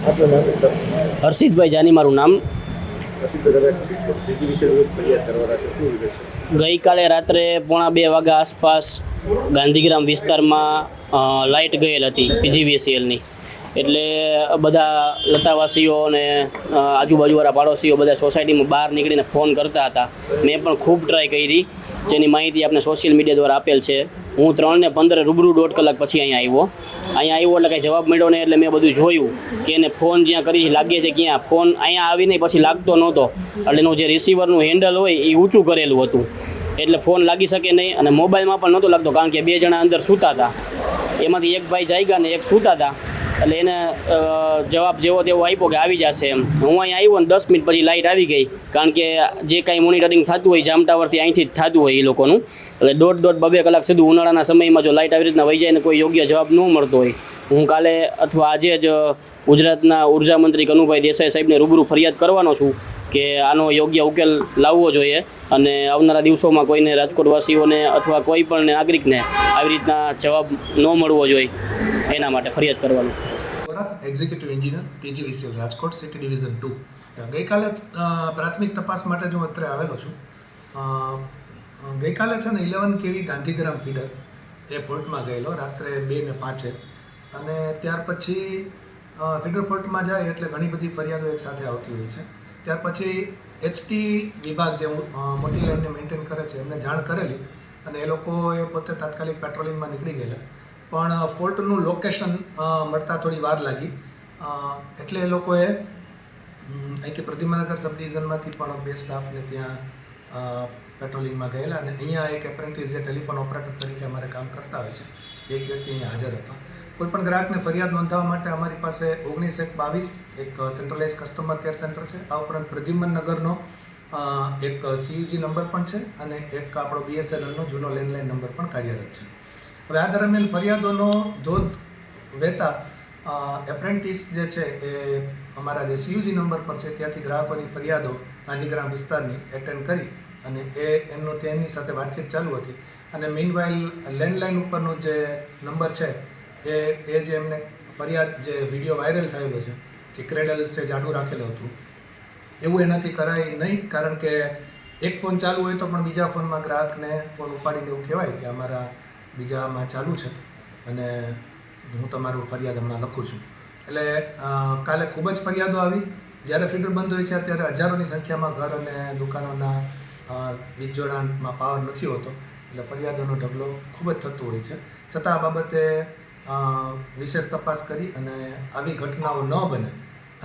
આપનું નામ સર? હર્ષિતભાઈ જાની મારું નામ. ગઈકાલે રાત્રે 1:30 વાગ્યા આસપાસ ગાંધીગ્રામ વિસ્તારમાં લાઇટ ગયેલ હતી પીજીવીસીએલની. એટલે બધા લતાવાસીઓ અને આજુબાજુવાળા પાડોશીઓ બધા સોસાયટીમાં બહાર નીકળીને ફોન કરતા હતા. મેં પણ ખૂબ ટ્રાય કરી, જેની માહિતી આપણે સોશિયલ મીડિયા દ્વારા આપેલ છે. હું 3:15 રૂબરૂ 1.5 કલાક પછી અહીંયા આવ્યો એટલે કંઈ જવાબ મળ્યો નહીં. એટલે મેં બધું જોયું કે એને ફોન જ્યાં કરી લાગે છે ક્યાં ફોન અહીંયા આવીને પછી લાગતો નહોતો. એટલે એનું જે રિસીવરનું હેન્ડલ હોય એ ઊંચું કરેલું હતું, એટલે ફોન લાગી શકે નહીં. અને મોબાઈલમાં પણ નહોતો લાગતો, કારણ કે 2 જણા અંદર સૂતા હતા. એમાંથી એક ભાઈ જાગ્યા ને એક સૂતા હતા. એટલે એને જવાબ જેવો તેવો આપ્યો કે આવી જશે એમ. હું અહીંયા આવ્યો ને 10 મિનિટ પછી લાઇટ આવી ગઈ, કારણ કે જે કાંઈ મોનિટરિંગ થતું હોય જામટાવરથી અહીંથી જ થતું હોય એ લોકોનું. એટલે 1.5-2 કલાક સુધી ઉનાળાના સમયમાં જો લાઇટ આવી રીતના વહી જાય ને કોઈ યોગ્ય જવાબ ન મળતો હોય, હું કાલે અથવા આજે જ ગુજરાતના ઉર્જા મંત્રી કનુભાઈ દેસાઈ સાહેબને રૂબરૂ ફરિયાદ કરવાનો છું કે આનો યોગ્ય ઉકેલ લાવવો જોઈએ અને આવનારા દિવસોમાં કોઈને રાજકોટવાસીઓને અથવા કોઈ પણ નાગરિકને આવી રીતના જવાબ ન મળવો જોઈએ એના માટે ફરિયાદ કરવાનું. Executive engineer PGVCL Rajkot city division 2. ગઈકાલે પ્રાથમિક તપાસ માટે જ હું અત્રે આવેલો છું. ગઈકાલે છે ને 11 kV ગાંધીગ્રામ ફીડર એ ફોલ્ટમાં ગયેલો રાત્રે 2:05 અને ત્યાર પછી ફીડર ફોલ્ટમાં જાય એટલે ઘણી બધી ફરિયાદો એક સાથે આવતી હોય છે. ત્યાર પછી એચટી વિભાગ જે મોટી લાઇનને મેન્ટેન કરે છે એમને જાણ કરેલી અને એ લોકોએ પોતે તાત્કાલિક પેટ્રોલિંગમાં નીકળી ગયેલા. પણ ફોલ્ટનું લોકેશન મળતા થોડી વાર લાગી, એટલે એ લોકોએ અહીંથી પ્રદ્યુમ્નનગર સબ ડિવિઝનમાંથી પણ 2 સ્ટાફને ત્યાં પેટ્રોલિંગમાં ગયેલા અને અહીંયા એક એપ્રેન્ટિસ જે ટેલિફોન ઓપરેટર તરીકે અમારે કામ કરતા હોય છે એક વ્યક્તિ અહીંયા હાજર હતા. કોઈપણ ગ્રાહકને ફરિયાદ નોંધાવવા માટે અમારી પાસે 19-1-22 એક સેન્ટ્રલાઇઝ કસ્ટમર કેર સેન્ટર છે. આ ઉપરાંત પ્રદ્યુમ્નનગરનો એક CUG નંબર પણ છે અને એક આપણો BSNLનો જૂનો લેન્ડલાઇન નંબર પણ કાર્યરત છે. હવે આ દરમિયાન ફરિયાદોનો ધોધ વહેતા એપ્રેન્ટિસ જે છે એ અમારા જે CUG નંબર પર છે ત્યાંથી ગ્રાહકોની ફરિયાદો ગાંધીગ્રામ વિસ્તારની એટેન્ડ કરી અને એમની સાથે વાતચીત ચાલુ હતી. અને મીનવાઇલ લેન્ડલાઇન ઉપરનો જે નંબર છે એ જે એમને ફરિયાદ જે વિડીયો વાયરલ થયેલો છે કે ક્રેડલ્સે જાડું રાખેલું હતું એવું એનાથી કરાય નહીં, કારણ કે એક ફોન ચાલુ હોય તો પણ બીજા ફોનમાં ગ્રાહકને ફોન ઉપાડીને એવું કહેવાય કે અમારા બીજામાં ચાલુ છે અને હું તમારું ફરિયાદ હમણાં લખું છું. એટલે કાલે ખૂબ જ ફરિયાદો આવી. જ્યારે ફીડર બંધ હોય છે ત્યારે હજારોની સંખ્યામાં ઘર અને દુકાનોના વીજ જોડાણમાં પાવર નથી હોતો, એટલે ફરિયાદોનો ઢગલો ખૂબ જ થતો હોય છે. છતાં આ બાબતે વિશેષ તપાસ કરી અને આવી ઘટનાઓ ન બને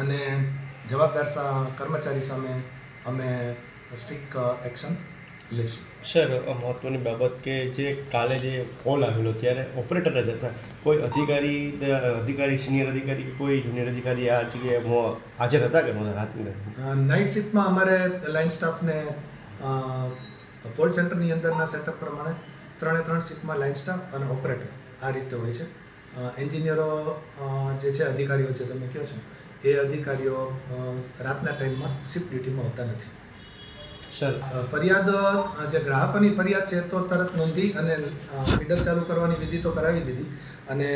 અને જવાબદાર કર્મચારી સામે અમે સ્ટ્રિક્ટ એક્શન લઈશું. સર, મહત્ત્વની બાબત કે જે કાલે જે કોલ આવેલો ત્યારે ઓપરેટર જ હતા, કોઈ અધિકારી સિનિયર અધિકારી કે કોઈ જુનિયર અધિકારી આ જગ્યાએ હાજર હતા કે નહોતા રાત્રિ? નાઇટ શિફ્ટમાં અમારે લાઇન સ્ટાફને કોલ સેન્ટરની અંદરના સેટઅપ પ્રમાણે 3 શિફ્ટમાં લાઇન સ્ટાફ અને ઓપરેટર આ રીતે હોય છે. એન્જિનિયરો જે છે અધિકારીઓ જે તમે કહો છો એ અધિકારીઓ રાતના ટાઈમમાં શિફ્ટ ડ્યુટીમાં હોતા નથી. સર, ફરિયાદ જે ગ્રાહકોની ફરિયાદ છે તો તરત નોંધી અને ફીડર ચાલુ કરવાની વિધિ તો કરાવી દીધી અને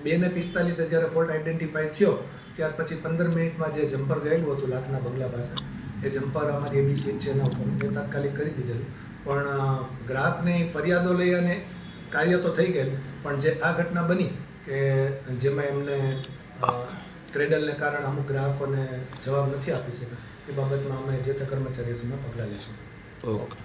2:45 જ્યારે ફોલ્ટ આઈડેન્ટિફાઈ થયો ત્યાર પછી 15 મિનિટમાં જે જમ્પર ગયેલું હતું લાખના બંગલા પાસે, એ જમ્પર અમારી એબી સ્વિચ છે એના ઉપર એ તાત્કાલિક કરી દીધેલું. પણ ગ્રાહકની ફરિયાદો લઈ અને કાર્ય તો થઈ ગયેલ, પણ જે આ ઘટના બની કે જેમાં એમને ક્રેડલને કારણે અમુક ગ્રાહકોને જવાબ નથી આપી શક્યા એ બાબતમાં અમે જે તે કર્મચારીઓ સામે પગલાં લઈશું. ઓકે.